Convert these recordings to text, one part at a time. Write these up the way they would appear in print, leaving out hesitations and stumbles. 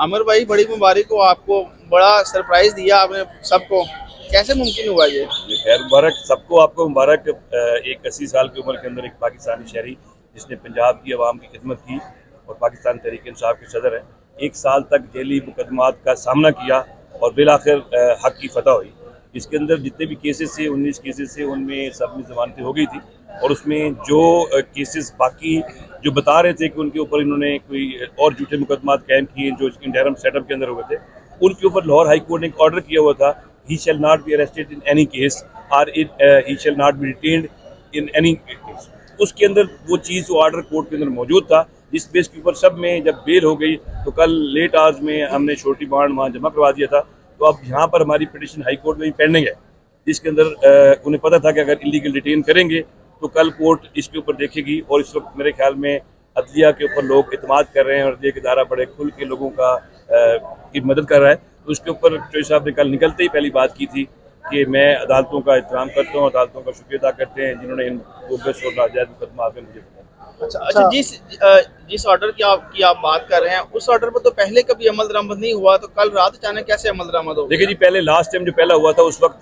आमिर भाई, बड़ी मुबारक हो आपको, बड़ा सरप्राइज दिया आपने सबको, कैसे मुमकिन हुआ ये? खैर मुबारक सबको, आपको मुबारक। एक 80 साल की उम्र के अंदर एक पाकिस्तानी शहरी जिसने पंजाब की आवाम की खिदमत की और पाकिस्तान तहरीक इंसाफ के सदर हैं, 1 साल तक जेली मुकदमात का सामना किया और बिलाखिर हक की फतह हुई। इसके अंदर जितने भी केसेस थे, 19 केसेस थे, उनमें सब में जमानतें हो गई थी और उसमें जो केसेस बाकी जो बता रहे थे कि उनके ऊपर इन्होंने कोई और झूठे मुकदमात कायम किए जो इंटरम सेटअप के अंदर हुए थे, उनके ऊपर लाहौर हाई कोर्ट ने एक ऑर्डर किया हुआ था, he shall not be arrested in any case or he shall not be detained in any case। उसके अंदर वो चीज़, वो ऑर्डर कोर्ट के अंदर मौजूद था, जिस बेस के ऊपर सब में जब बेल हो गई तो कल लेट आवर्स में हमने छोटी बॉन्ड वहाँ जमा करवा दिया था। तो अब यहाँ पर हमारी पिटिशन हाई कोर्ट में भी पेंडिंग है, जिसके अंदर उन्हें पता था कि अगर इलीगल डिटेन करेंगे तो कल कोर्ट इसके ऊपर देखेगी। और इस वक्त मेरे ख्याल में अदलिया के ऊपर लोग इतमाद कर रहे हैं और अदलिया के इदारा बड़े खुल के लोगों की मदद कर रहा है। तो उसके ऊपर चौधरी साहब ने कल निकलते ही पहली बात की थी कि मैं अदालतों का एहतराम करता हूँ, अदालतों का शुक्रिया अदा करते हैं जिन्होंने इन बोगस और नाजायज मुकदमा में मुझे बताया। अच्छा, जिस ऑर्डर की आप बात कर रहे हैं, उस ऑर्डर पर तो पहले कभी अमल दरामद नहीं हुआ, तो कल रात अचानक कैसे अमल दरामद हो गया? देखिए जी, पहले लास्ट टाइम जो पहला हुआ था उस वक्त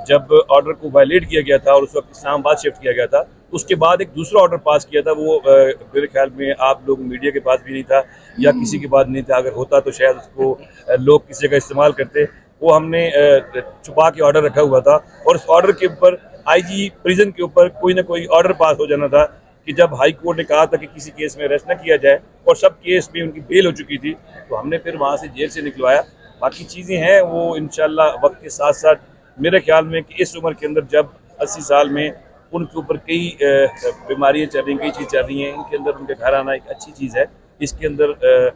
जब ऑर्डर को वायलेट किया गया था और उस वक्त इस्लामाबाद शिफ्ट किया गया था, उसके बाद एक दूसरा ऑर्डर पास किया था, वो मेरे ख्याल में आप लोग मीडिया के पास भी नहीं था या किसी के पास नहीं था, अगर होता तो शायद उसको लोग किसी का इस्तेमाल करते। वो हमने छुपा के ऑर्डर रखा हुआ था और उस ऑर्डर के ऊपर आईजी प्रिजन के ऊपर कोई ना कोई ऑर्डर पास हो जाना था कि जब हाई कोर्ट ने कहा था कि किसी केस में अरेस्ट न किया जाए और सब केस में उनकी बेल हो चुकी थी, तो हमने फिर वहाँ से जेल से निकलवाया। बाकी चीज़ें हैं वो इंशाल्लाह वक्त के साथ साथ, मेरे ख्याल में कि इस उम्र के अंदर जब 80 साल में उनके ऊपर कई बीमारियाँ चल रही हैं, कई चीज़ चल रही हैं, इनके अंदर उनके घर आना एक अच्छी चीज़ है। इसके अंदर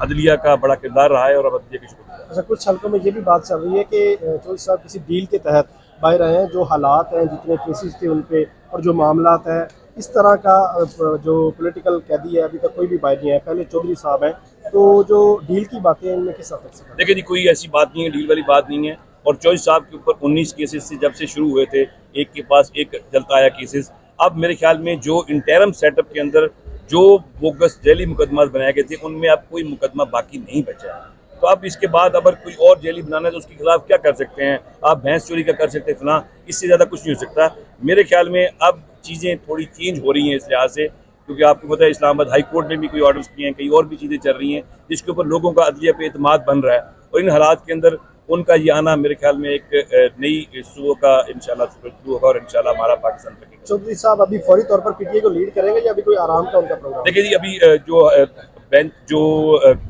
अदलिया का बड़ा किरदार रहा है और अब अदलिया की शुक्रिया। अच्छा, कुछ हल्कों में ये भी बात चल रही है कि चौधरी साहब किसी डील के तहत बाहर आए हैं, जो हालात हैं, जितने केसेस थे उन पे और जो मामलात हैं, इस तरह का जो पॉलिटिकल कैदी है अभी तक कोई भी बाहर नहीं है, पहले चौधरी साहब हैं, तो जो डील की बातें हैं इनमें किस हद तक? देखिए जी, कोई ऐसी बात नहीं है, डील वाली बात नहीं है। और चौधरी साहब के ऊपर 19 केसेस से जब से शुरू हुए थे, एक के पास एक चलता आया केसेस। अब मेरे ख्याल में जो इंटरम सेटअप के अंदर जो बोगस जेली मुकदमा बनाए गए थे, उनमें अब कोई मुकदमा बाकी नहीं बचा है। तो अब इसके बाद अगर कोई और जेली बनाना है तो उसके खिलाफ क्या कर सकते हैं? आप भैंस चोरी का कर सकते हैं फलां, इससे ज़्यादा कुछ नहीं हो सकता। मेरे ख्याल में अब चीज़ें थोड़ी चेंज हो रही हैं इस लिहाज से, क्योंकि आपको पता है इस्लामाबाद हाई कोर्ट ने भी कोई ऑर्डर्स किए हैं, कई और भी चीज़ें चल रही हैं जिसके ऊपर लोगों का अदलिया पे एतमाद बन रहा है। और इन हालात के अंदर उनका ये आना मेरे ख्याल में एक नई सुबह का इंशाल्लाह शुरू होगा और इंशाल्लाह हमारा पाकिस्तान तक। चौधरी साहब अभी फौरी तौर पर पीटीआई को लीड करेंगे या अभी कोई आराम का उनका प्रोग्राम? देखिए जी, अभी जो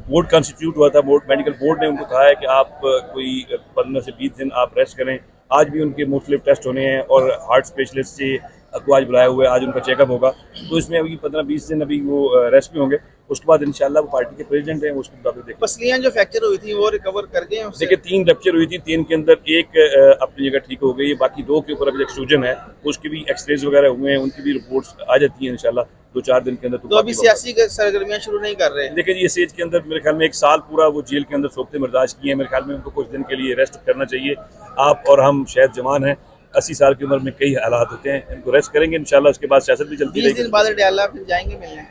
बोर्ड कॉन्स्टिट्यूट हुआ था, बोर्ड मेडिकल बोर्ड ने उनको कहा है कि आप कोई 15 से 20 दिन आप रेस्ट करें। आज भी उनके मुख्तलिफ टेस्ट होने हैं और हार्ट स्पेशलिस्ट से को आज बुलाया हुआ है, आज उनका चेकअप होगा। तो इसमें अभी 15-20 दिन अभी वो रेस्ट में होंगे। उसके बाद इंशाल्लाह वो पार्टी के प्रेसिडेंट हैं, उसके मुताबिक देखें। पसलियां जो फ्रैक्चर हुई थी वो रिकवर कर गए हैं? देखिए 3 रप्चर हुई थी, 3 के अंदर एक अपनी जगह ठीक हो गई है, बाकी 2 के ऊपर अभी एक्सट्रूजन है, उसकी भी एक्सरेज वगैरह हुए हैं, उनकी भी रिपोर्ट्स आ जाती हैं इंशाल्लाह 2-4 दिन के अंदर। तो अभी सियासी सरगर्मियां शुरू नहीं कर रहे हैं? देखिए जी, इस एज के अंदर मेरे ख्याल में 1 साल पूरा वो जेल के अंदर सोखते बर्दाश्त किए हैं, मेरे ख्याल में उनको कुछ दिन के लिए रेस्ट करना चाहिए। आप और हम शायद जवान हैं, 80 साल की उम्र में कई हालात होते हैं, इनको रेस्ट करेंगे इंशाल्लाह। उसके बाद सियासत भी चलती रहेगी। 20 दिन बाद अडयाला फिर जाएंगे मिलने?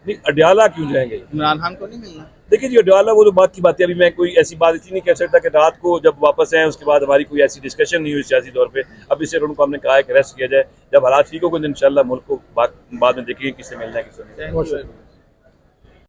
नहीं, अडयाला क्यों जाएंगे? इमरान खान को नहीं मिलना? देखिए जी, अडयाला वो तो बात की बात है। अभी मैं कोई ऐसी बात इसलिए नहीं कह सकता कि रात को जब वापस आए उसके बाद हमारी कोई ऐसी डिस्कशन नहीं हुई सियासी तौर पे। अब इससे उनको हमने कहा है कि रेस्ट किया जाए, जब हालात ठीक होंगे तो इंशाल्लाह मुल्क को बाद में देखेंगे किससे मिलना है किससे नहीं।